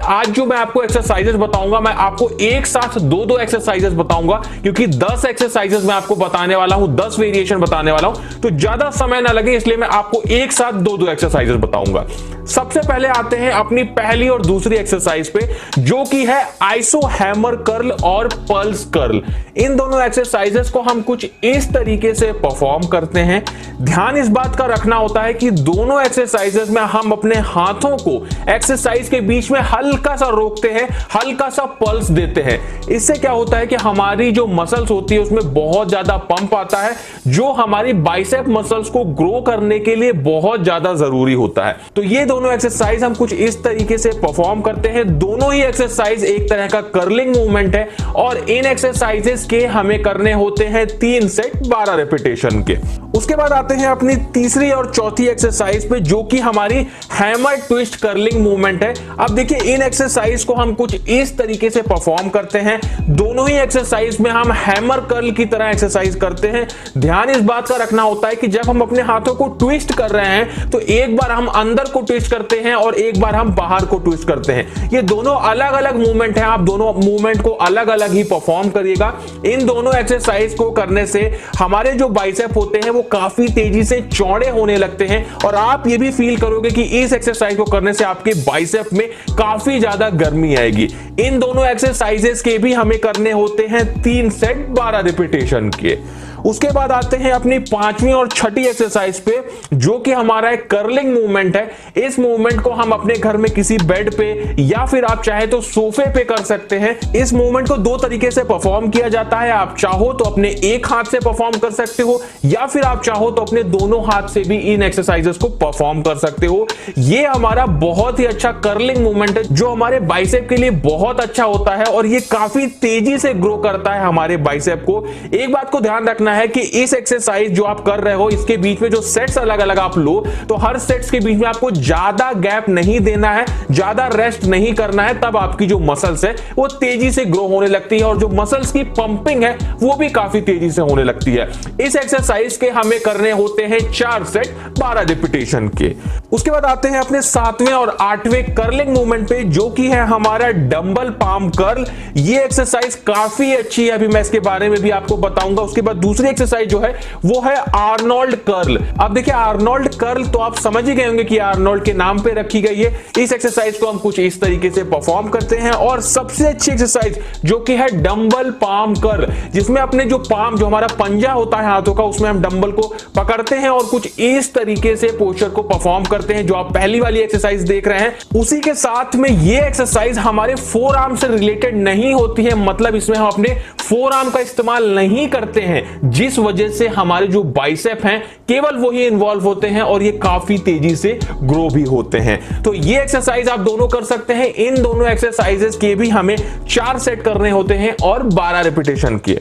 आज जो मैं आपको एक्सरसाइजेस बताऊंगा, मैं आपको एक साथ दो एक्सरसाइजेस बताऊंगा, क्योंकि 10 एक्सरसाइजेस मैं आपको बताने वाला हूं, 10 वेरिएशन बताने वाला हूं, तो ज्यादा समय ना लगे इसलिए मैं आपको एक साथ दो एक्सरसाइजेस बताऊंगा। सबसे पहले आते हैं अपनी पहली और दूसरी एक्सरसाइज पे, जो कि है आइसो हैमर कर्ल और पल्स कर्ल। इन दोनों एक्सरसाइजेस को हम कुछ इस तरीके से परफॉर्म करते हैं। ध्यान इस बात का रखना होता है कि दोनों एक्सरसाइजेस में हम अपने हाथों को एक्सरसाइज के बीच में हल्का सा रोकते हैं, हल्का सा पल्स देते हैं। इससे क्या होता है कि हमारी जो मसल्स होती है उसमें बहुत ज्यादा पंप आता है, जो हमारी बाइसेप मसल्स को ग्रो करने के लिए बहुत ज्यादा जरूरी होता है। तो ये दोनों एक्सरसाइज हम कुछ इस तरीके से परफॉर्म करते हैं। दोनों ही एक्सरसाइज एक तरह का कर्लिंग मूवमेंट है और इन एक्सरसाइजेस के हमें करने होते हैं 3 सेट 12 रेपिटेशन के। उसके बाद आते हैं अपनी तीसरी और चौथी एक्सरसाइज पे, जो कि हमारी हैमर ट्विस्ट कर्लिंग मूवमेंट है। अब देखिए, इन एक्सरसाइज को हम कुछ इस तरीके से परफॉर्म करते हैं। दोनों ही एक्सरसाइज में हम हैमर कर्ल की तरह एक्सरसाइज करते हैं। ध्यान इस बात का रखना होता है कि जब हम अपने हाथों को ट्विस्ट कर रहे हैं तो एक बार हम अंदर को ट्विस्ट करते हैं और एक बार हम बाहर को ट्विस्ट करते हैं। ये दोनों अलग अलग मूवमेंट है, आप दोनों मूवमेंट को अलग अलग ही परफॉर्म करिएगा। इन दोनों एक्सरसाइज को करने से हमारे जो बाइसेप होते हैं वो काफी तेजी से चौड़े होने लगते हैं और आप ये भी फील करोगे कि इस एक्सरसाइज को करने से आपके बाइसेप में काफी ज्यादा गर्मी आएगी। इन दोनों एक्सरसाइजेस के भी हमें करने होते हैं 3 सेट 12 रिपीटेशन के। उसके बाद आते हैं अपनी पांचवी और छठी एक्सरसाइज पे, जो कि हमारा एक कर्लिंग मूवमेंट है। इस मूवमेंट को हम अपने घर में किसी बेड पे या फिर आप चाहे तो सोफे पे कर सकते हैं। इस मूवमेंट को 2 तरीके से परफॉर्म किया जाता है। आप चाहो तो अपने एक हाथ से परफॉर्म कर सकते हो या फिर आप चाहो तो अपने दोनों हाथ से भी इन एक्सरसाइजेस को परफॉर्म कर सकते हो। ये हमारा बहुत ही अच्छा कर्लिंग मूवमेंट है जो हमारे बाइसेप के लिए बहुत अच्छा होता है और ये काफी तेजी से ग्रो करता है हमारे बाइसेप को। एक बात को ध्यान रखना है कि इस एक्सरसाइज जो आप कर रहे हो, इसके बीच में जो सेट्स अलग अलग आप लो, तो हर सेट्स के बीच में आपको ज्यादा गैप नहीं देना है, ज्यादा रेस्ट नहीं करना है। तब आपकी जो मसल्स है वो तेजी से ग्रो होने लगती है और जो मसल्स की पंपिंग है वो भी काफी तेजी से होने लगती है। इस एक्सरसाइज के हमें करने होते हैं 4 सेट 12 रिपीटेशन के। उसके बाद आते हैं अपने 7वें और 8वें कर्लिंग मूवमेंट पे, जो कि है हमारा डंबल पाम कर्ल। ये एक्सरसाइज काफी अच्छी है, अभी मैं इसके बारे में भी आपको बताऊंगा। उसके बाद दूसरी एक्सरसाइज जो है वो है आर्नोल्ड कर्ल। अब देखिए, आर्नोल्ड कर्ल तो आप समझ ही गए होंगे कि आर्नोल्ड के नाम पे रखी गई है। इस एक्सरसाइज को हम कुछ इस तरीके से परफॉर्म करते हैं। और सबसे अच्छी एक्सरसाइज जो कि है डंबल पाम कर्ल, जिसमें अपने जो पाम, जो हमारा पंजा होता है हाथों का, उसमें हम डंबल को पकड़ते हैं और कुछ इस तरीके से पोस्चर को परफॉर्म करते हैं, जो आप पहली वाली एक्सरसाइज देख रहे हैं। उसी के साथ में ये एक्सरसाइज हमारे फोर आर्म से रिलेटेड नहीं होती है, मतलब इसमें हम अपने फोर आर्म का इस्तेमाल नहीं करते हैं, जिस वजह से हमारे जो बाइसेप हैं केवल वही इन्वॉल्व होते हैं और ये काफी तेजी से ग्रो भी होते हैं। तो ये एक्सरसाइज आप दोनों कर सकते हैं। इन दोनों एक्सरसाइजेस के भी हमें 4 सेट करने होते हैं और 12 रिपीटेशन के।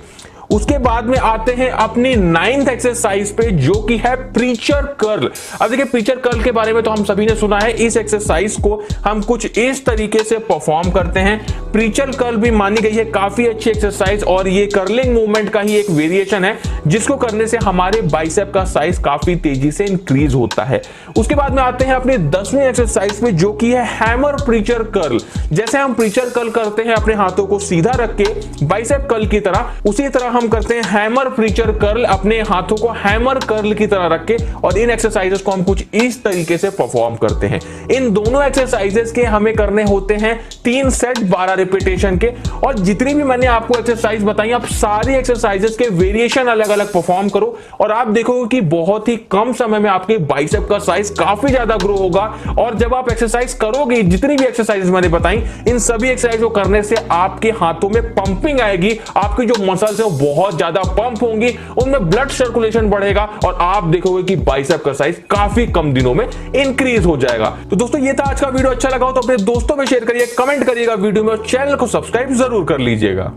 उसके बाद में आते हैं अपनी 9th एक्सरसाइज पे, जो कि है प्रीचर कर्ल। अब देखिए, प्रीचर कर्ल के बारे में तो हम सभी ने सुना है। इस एक्सरसाइज को हम कुछ इस तरीके से परफॉर्म करते हैं। प्रीचर कर्ल भी मानी गई है काफी अच्छी एक्सरसाइज और ये कर्लिंग मूवमेंट का ही एक वेरिएशन है, जिसको करने से हमारे बाइसेप का साइज काफी तेजी से इंक्रीज होता है। उसके बाद में आते हैं अपनी 10वीं एक्सरसाइज पे, जो कि है हैमर प्रीचर कर्ल। जैसे हम प्रीचर कर्ल करते हैं अपने हाथों को सीधा रख के बाइसेप कर्ल की तरह, उसी तरह हम करते हैं हैमर प्रीचर कर्ल, अपने हाथों को हैमर कर्ल की तरह रख के। और इन एक्सरसाइजेस को हम कुछ इस तरीके से परफॉर्म करते हैं। इन दोनों एक्सरसाइजेस के हमें करने होते हैं 3 सेट 12 रिपीटेशन के। और जितनी भी मैंने आपको एक्सरसाइज बताई, आप सारी एक्सरसाइजेस के वेरिएशन अलग अलग परफॉर्म करो और आप देखोगे कि बहुत ही कम समय में आपके बाइसेप का साइज काफी ज्यादा ग्रो होगा। और जब आप एक्सरसाइज करोगे, जितनी भी एक्सरसाइजेस मैंने बताई, इन सभी एक्सरसाइज को करने से आपके हाथों में पंपिंग आएगी, आपकी जो मसल्स है वो बहुत ज्यादा पंप होंगी, उनमें ब्लड सर्कुलेशन बढ़ेगा और आप देखोगे कि बाइसेप का साइज काफी कम दिनों में इंक्रीज हो जाएगा। तो दोस्तों, ये था आज का वीडियो। अच्छा लगा हो तो अपने दोस्तों में शेयर करिए, कमेंट करिएगा वीडियो में और चैनल को सब्सक्राइब जरूर कर लीजिएगा।